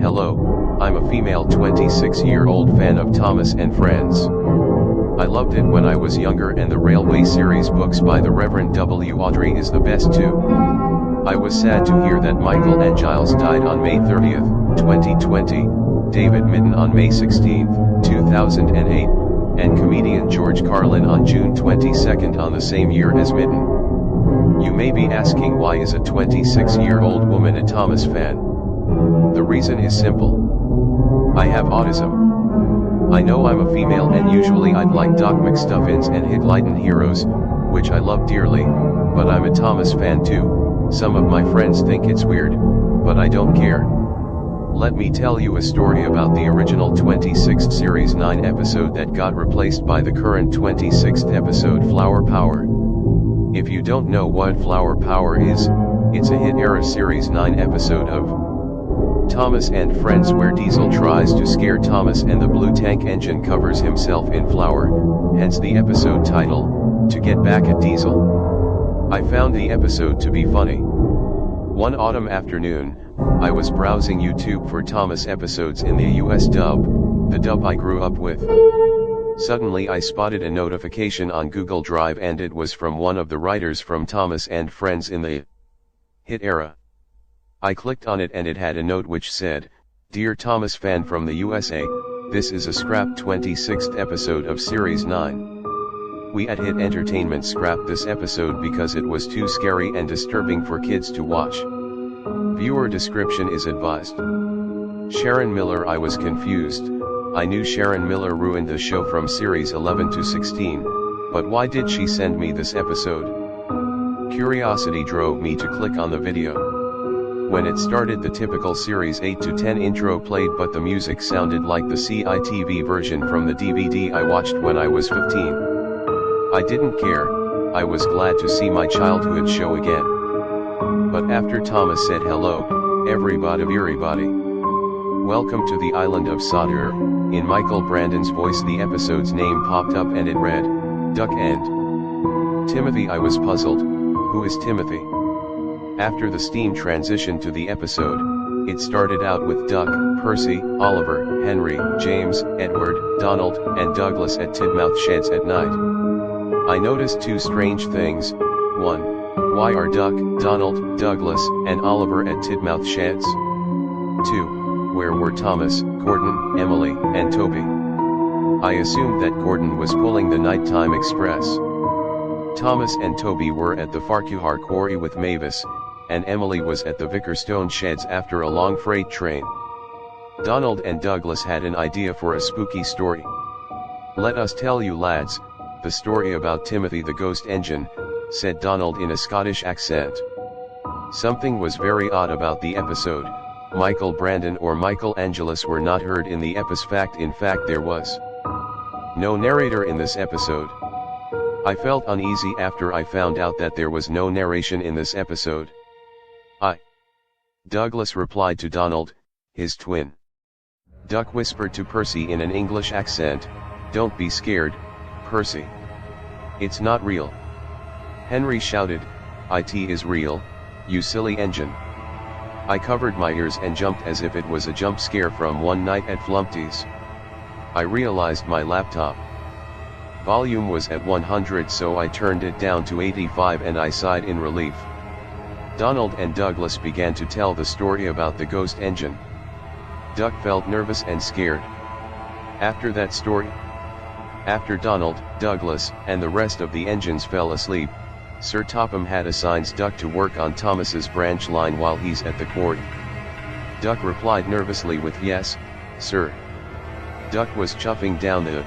Hello, I'm a female 26-year-old fan of Thomas and Friends. I loved it when I was younger, and the Railway series books by the Reverend W. Awdry is the best too. I was sad to hear that Michael and Giles died on May 30th, 2020, David Mitton on May 16th, 2008, and comedian George Carlin on June 22nd on the same year as Mitton. You may be asking, why is a 26-year-old woman a Thomas fan? The reason is simple. I have autism. I know I'm a female and usually I'd like Doc McStuffins and Hit-Lighten Heroes, which I love dearly, but I'm a Thomas fan too. Some of my friends think it's weird, but I don't care. Let me tell you a story about the original 26th Series 9 episode that got replaced by the current 26th episode, Flower Power. If you don't know what Flower Power is, it's a hit-era Series 9 episode of Thomas and Friends where Diesel tries to scare Thomas and the blue tank engine covers himself in flour, hence the episode title, To Get Back at Diesel. I found the episode to be funny. One autumn afternoon, I was browsing YouTube for Thomas episodes in the US dub, the dub I grew up with. Suddenly I spotted a notification on Google Drive, and it was from one of the writers from Thomas and Friends in the hit era. I clicked on it and it had a note which said, "Dear Thomas fan from the USA, this is a scrapped 26th episode of Series 9. We at Hit Entertainment scrapped this episode because it was too scary and disturbing for kids to watch. Viewer description is advised." Sharon Miller. I was confused. I knew Sharon Miller ruined the show from Series 11 to 16, but why did she send me this episode? Curiosity drove me to click on the video. When it started, the typical Series 8 to 10 intro played, but the music sounded like the CITV version from the DVD I watched when I was 15. I didn't care. I was glad to see my childhood show again. But after Thomas said hello, everybody, welcome to the island of Sodor, in Michael Brandon's voice, the episode's name popped up and it read, Duck and Timothy. I was puzzled. Who is Timothy? After the steam transitioned to the episode, it started out with Duck, Percy, Oliver, Henry, James, Edward, Donald, and Douglas at Tidmouth Sheds at night. I noticed two strange things. 1. Why are Duck, Donald, Douglas, and Oliver at Tidmouth Sheds? 2. Where were Thomas, Gordon, Emily, and Toby? I assumed that Gordon was pulling the nighttime express. Thomas and Toby were at the Farquhar Quarry with Mavis, and Emily was at the Vickerstone Sheds after a long freight train. Donald and Douglas had an idea for a spooky story. "Let us tell you, lads, the story about Timothy the Ghost Engine," said Donald in a Scottish accent. Something was very odd about the episode. Michael Brandon or Michael Angelis were not heard in the episode. In fact, there was no narrator in this episode. I felt uneasy after I found out that there was no narration in this episode. Douglas replied to Donald, his twin. Duck whispered to Percy in an English accent, "Don't be scared, Percy. It's not real." Henry shouted, "It is real, you silly engine." I covered my ears and jumped as if it was a jump scare from one night at Flumpty's. I realized my laptop volume was at 100, so I turned it down to 85 and I sighed in relief. Donald and Douglas began to tell the story about the ghost engine. Duck felt nervous and scared. After that story, after Donald, Douglas, and the rest of the engines fell asleep, Sir Topham had assigned Duck to work on Thomas's branch line while he's at the quarry. Duck replied nervously with "Yes, sir." Duck was chuffing down the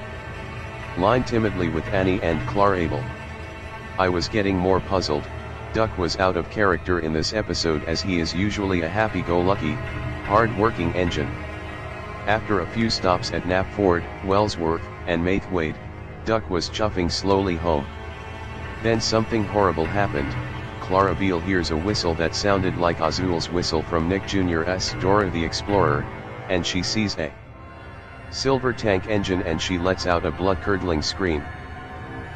line timidly with Annie and Clarabel. I was getting more puzzled. Duck was out of character in this episode as he is usually a happy-go-lucky, hard-working engine. After a few stops at Knapford, Wellsworth, and Maithwaite, Duck was chuffing slowly home. Then something horrible happened. Clarabel hears a whistle that sounded like Azul's whistle from Nick Jr.'s Dora the Explorer, and she sees a silver tank engine and she lets out a blood-curdling scream.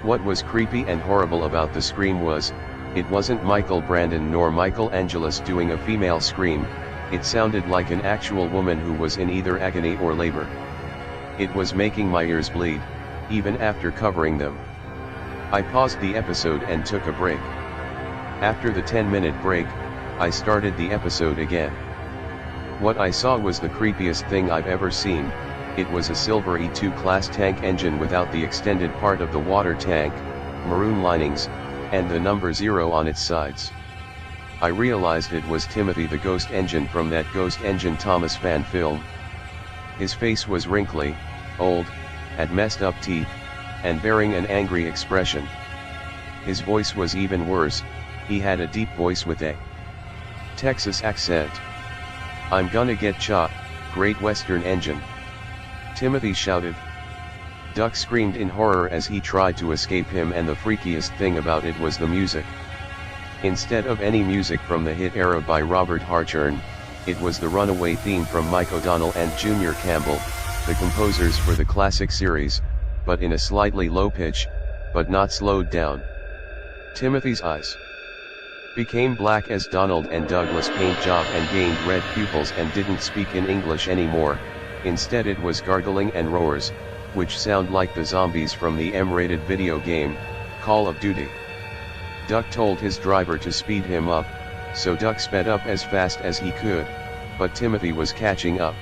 What was creepy and horrible about the scream was, it wasn't Michael Brandon nor Michael Angelis doing a female scream, It sounded like an actual woman who was in either agony or labor. It was making my ears bleed, even after covering them. I paused the episode and took a break. After the 10-minute break, I started the episode again. What I saw was the creepiest thing I've ever seen. It was a silver E2 class tank engine without the extended part of the water tank, maroon linings, and the number 0 on its sides. I realized it was Timothy the Ghost Engine from that Ghost Engine Thomas fan film. His face was wrinkly, old, had messed up teeth, and bearing an angry expression. His voice was even worse, he had a deep voice with a Texas accent. "I'm gonna get shot, Great Western Engine," Timothy shouted. Duck screamed in horror as he tried to escape him, and the freakiest thing about it was the music. Instead of any music from the hit era by Robert Hartshorn, it was the runaway theme from Mike O'Donnell and Junior Campbell, the composers for the classic series, but in a slightly low pitch, but not slowed down. Timothy's eyes became black as Donald and Douglas paint job and gained red pupils and didn't speak in English anymore. Instead it was gargling and roars, which sound like the zombies from the M-rated video game, Call of Duty. Duck told his driver to speed him up, so Duck sped up as fast as he could, but Timothy was catching up.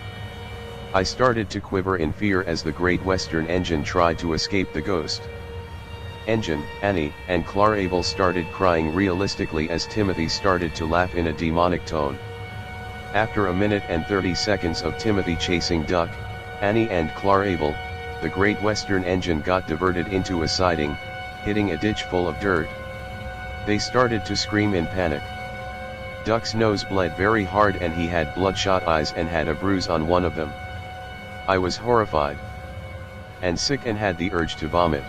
I started to quiver in fear as the Great Western Engine tried to escape the ghost engine. Annie and Clarabel started crying realistically as Timothy started to laugh in a demonic tone. After a minute and 30 seconds of Timothy chasing Duck, Annie and Clarabel, the Great Western Engine got diverted into a siding, hitting a ditch full of dirt. They started to scream in panic. Duck's nose bled very hard and he had bloodshot eyes and had a bruise on one of them. I was horrified and sick and had the urge to vomit.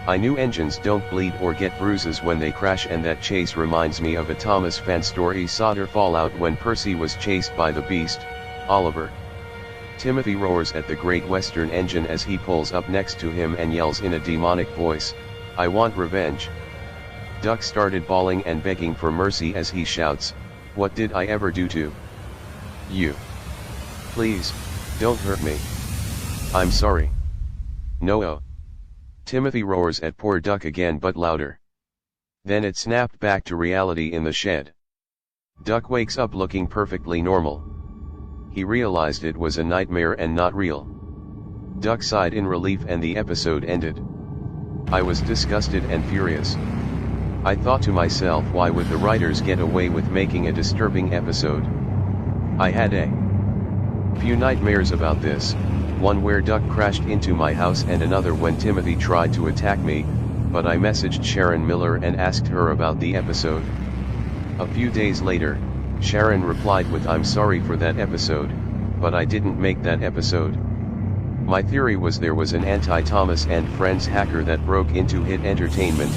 I knew engines don't bleed or get bruises when they crash, and that chase reminds me of a Thomas fan story Solder Fallout when Percy was chased by the beast, Oliver. Timothy roars at the Great Western Engine as he pulls up next to him and yells in a demonic voice, "I want revenge." Duck started bawling and begging for mercy as he shouts, "What did I ever do to you? Please, don't hurt me. I'm sorry." "No." Timothy roars at poor Duck again, but louder. Then it snapped back to reality in the shed. Duck wakes up looking perfectly normal. He realized it was a nightmare and not real. Duck sighed in relief and the episode ended. I was disgusted and furious. I thought to myself, why would the writers get away with making a disturbing episode? I had a few nightmares about this, one where Duck crashed into my house and another when Timothy tried to attack me, but I messaged Sharon Miller and asked her about the episode. A few days later, Sharon replied with, "I'm sorry for that episode, but I didn't make that episode." My theory was there was an anti-Thomas and Friends hacker that broke into Hit Entertainment,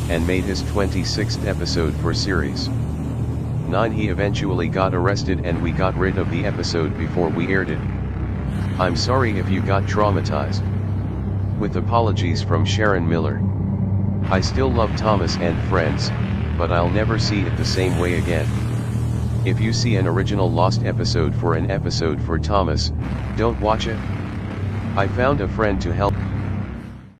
and made his 26th episode for Series 9. He eventually got arrested and we got rid of the episode before we aired it. I'm sorry if you got traumatized. With apologies from Sharon Miller. I still love Thomas and Friends, but I'll never see it the same way again. If you see an original lost episode for an episode for Thomas, don't watch it. I found a friend to help